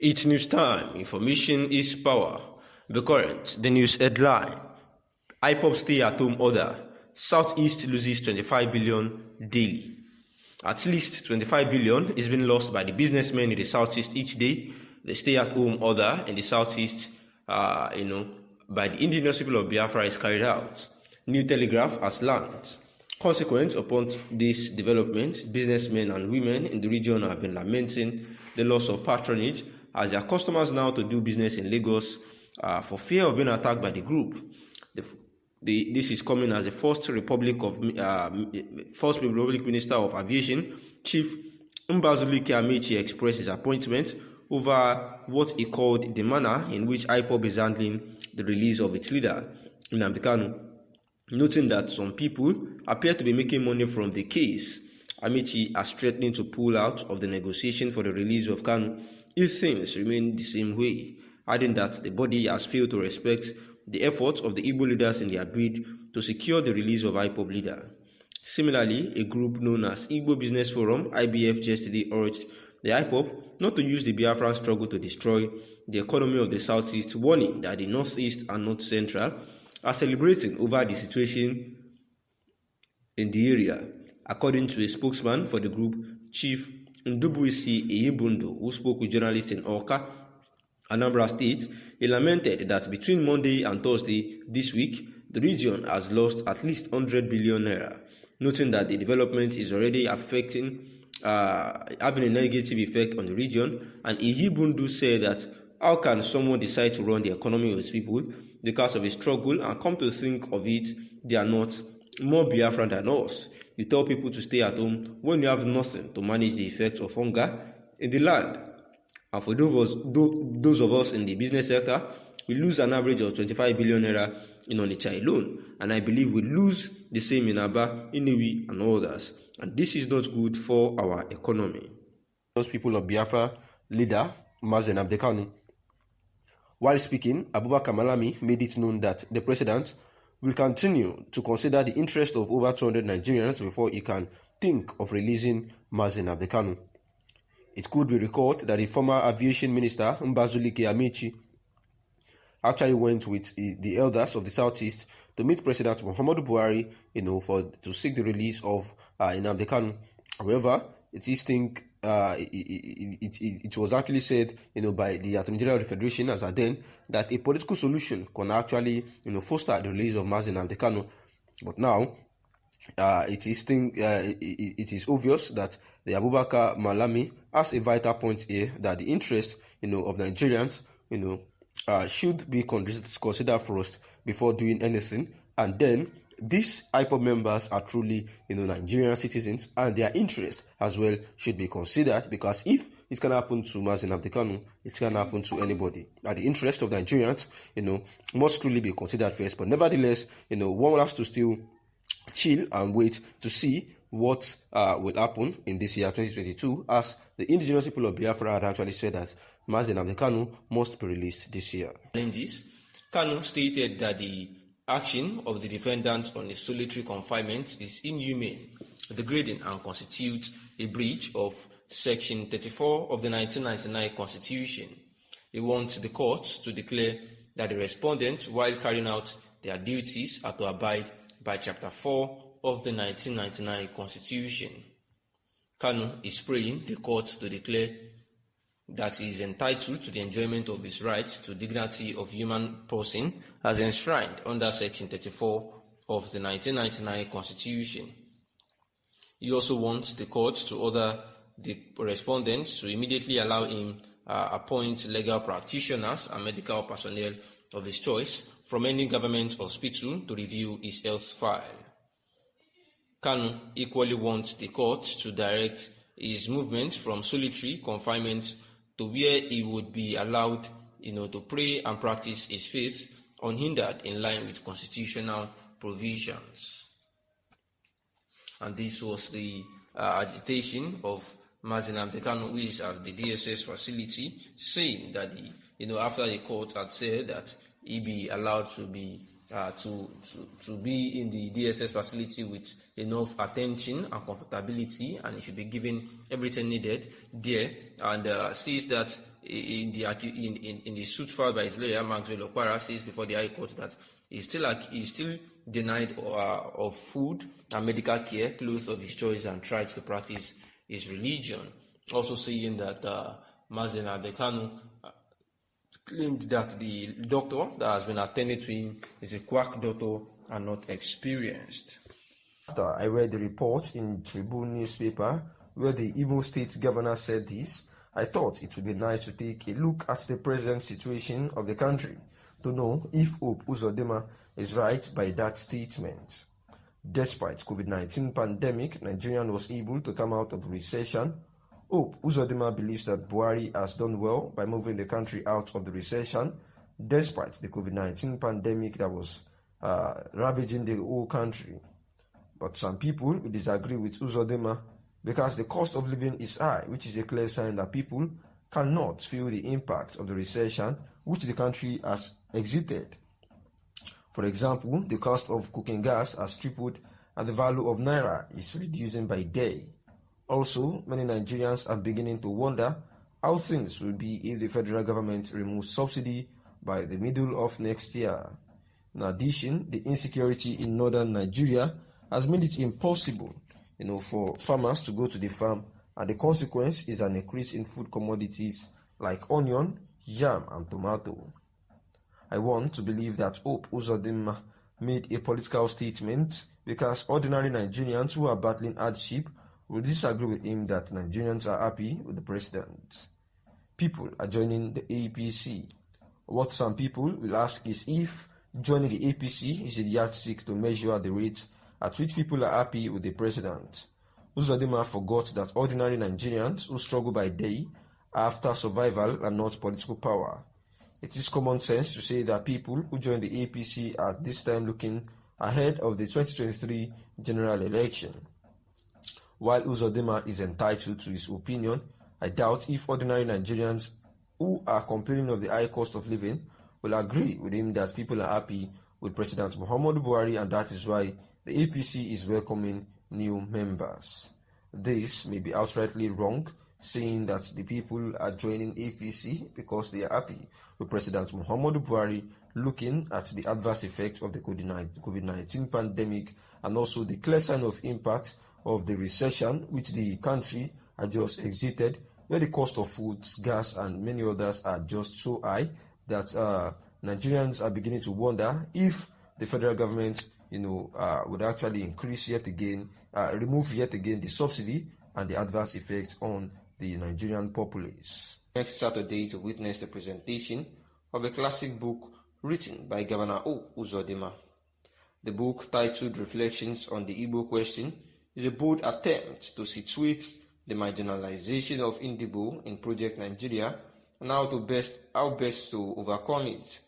It's news time. Information is power. The current, the news headline. IPOB stay-at-home order. Southeast loses 25 billion daily. At least 25 billion is being lost by the businessmen in the Southeast each day. The stay-at-home order in the Southeast, by the indigenous people of Biafra is carried out. New Telegraph has learned. Consequent upon this development, businessmen and women in the region have been lamenting the loss of patronage as their customers now to do business in Lagos for fear of being attacked by the group. This is coming as the First Republic Minister of Aviation, Chief Mbazulike Amechi, expressed his appointment over what he called the manner in which IPOB is handling the release of its leader, Nnamdi Kanu, noting that some people appear to be making money from the case. Amechi has threatened to pull out of the negotiation for the release of Kanu if things remain the same way, adding that the body has failed to respect the efforts of the Igbo leaders in their bid to secure the release of IPOB leader. Similarly, a group known as Igbo Business Forum, IBF, yesterday urged the IPOB not to use the Biafran struggle to destroy the economy of the Southeast, warning that the Northeast and North Central are celebrating over the situation in the area. According to a spokesman for the group, Chief Ndubuisi Eyibundo, who spoke with journalists in Awka, Anambra State, he lamented that between Monday and Thursday this week, the region has lost at least 100 billion naira, noting that the development is already having a negative effect on the region. And Eyibundo said that how can someone decide to run the economy of his people because of a struggle, and come to think of it, they are not more Biafran than us. You tell people to stay at home when you have nothing to manage the effects of hunger in the land. And for those of us in the business sector, we lose an average of 25 billion naira in Onitsha alone. And I believe we lose the same in Aba, Inewi, and others. And this is not good for our economy. Those people of Biafra leader, Mazi Nnamdi Kanu. While speaking, Abubakar Malami made it known that the president will continue to consider the interest of over 200 Nigerians before he can think of releasing Mazi Nnamdi Kanu. It could be recalled that the former aviation minister, Mbazulike Amechi, actually went with the elders of the Southeast to meet President Muhammadu Buhari, to seek the release of Nnamdi Kanu. However, it was actually said, by the Attorney General of the Federation as then, that a political solution can actually, foster the release of Mazi Nnamdi Kanu. But now, it is obvious that the Abubakar Malami has a vital point here, that the interest, of Nigerians, should be considered first before doing anything. And then these IPOB members are truly, Nigerian citizens, and their interest as well should be considered, because if it can happen to Mazi Nnamdi Kanu, it can happen to anybody. And the interest of Nigerians, must truly be considered first. But nevertheless, one has to still chill and wait to see what will happen in this year 2022, as the indigenous people of Biafra had actually said that Mazi Nnamdi Kanu must be released this year. Kanu stated that the action of the defendants on a solitary confinement is inhumane, degrading, and constitutes a breach of Section 34 of the 1999 Constitution. He wants the courts to declare that the respondents, while carrying out their duties, are to abide by Chapter 4 of the 1999 Constitution. Kanu is praying the courts to declare that he is entitled to the enjoyment of his rights to dignity of human person as enshrined under Section 34 of the 1999 Constitution. He also wants the courts to order the respondents to immediately allow him appoint legal practitioners and medical personnel of his choice from any government hospital to review his health file. Kanu equally wants the courts to direct his movement from solitary confinement to where he would be allowed, to pray and practice his faith unhindered in line with constitutional provisions. And this was the agitation of Mazi Nnamdi Kanu, who is at the DSS facility, saying that after the court had said that he be allowed to be to be in the DSS facility with enough attention and comfortability, and he should be given everything needed there. And says that in the suit filed by his lawyer, Maxwell Okpara, says before the High Court that he's still denied of food and medical care, clothes of his choice, and tried to practice his religion. Also saying that Mazi Nnamdi Kanu claimed that the doctor that has been attending to him is a quack doctor and not experienced. After I read the report in Tribune newspaper where the Imo State governor said this, I thought it would be nice to take a look at the present situation of the country to know if Hope Uzodinma is right by that statement. Despite COVID-19 pandemic, Nigeria was able to come out of the recession. Hope Uzodinma believes that Buhari has done well by moving the country out of the recession, despite the COVID-19 pandemic that was ravaging the whole country. But some people will disagree with Uzodinma because the cost of living is high, which is a clear sign that people cannot feel the impact of the recession which the country has exited. For example, the cost of cooking gas has tripled and the value of Naira is reducing by day. Also, many Nigerians are beginning to wonder how things will be if the federal government removes subsidy by the middle of next year. In addition, the insecurity in northern Nigeria has made it impossible, for farmers to go to the farm, and the consequence is an increase in food commodities like onion, yam, and tomato. I want to believe that Hope Uzodinma made a political statement because ordinary Nigerians who are battling hardship will disagree with him that Nigerians are happy with the president. People are joining the APC. What some people will ask is if joining the APC is a yardstick to measure the rate at which people are happy with the president. Uzodinma forgot that ordinary Nigerians who struggle by day are after survival and not political power. It is common sense to say that people who join the APC are this time looking ahead of the 2023 general election. While Uzodinma is entitled to his opinion, I doubt if ordinary Nigerians who are complaining of the high cost of living will agree with him that people are happy with President Muhammadu Buhari, and that is why the APC is welcoming new members. This may be outrightly wrong, saying that the people are joining APC because they are happy with President Muhammadu Buhari, looking at the adverse effects of the COVID-19 pandemic and also the clear sign of impact of the recession which the country had just exited, where the cost of foods, gas, and many others are just so high that Nigerians are beginning to wonder if the federal government, would actually increase yet again, remove yet again the subsidy and the adverse effects on the Nigerian populace. Next Saturday to witness the presentation of a classic book written by Governor Hope Uzodinma. The book, titled Reflections on the Igbo Question, is a bold attempt to situate the marginalization of Indigo in Project Nigeria and how best to overcome it.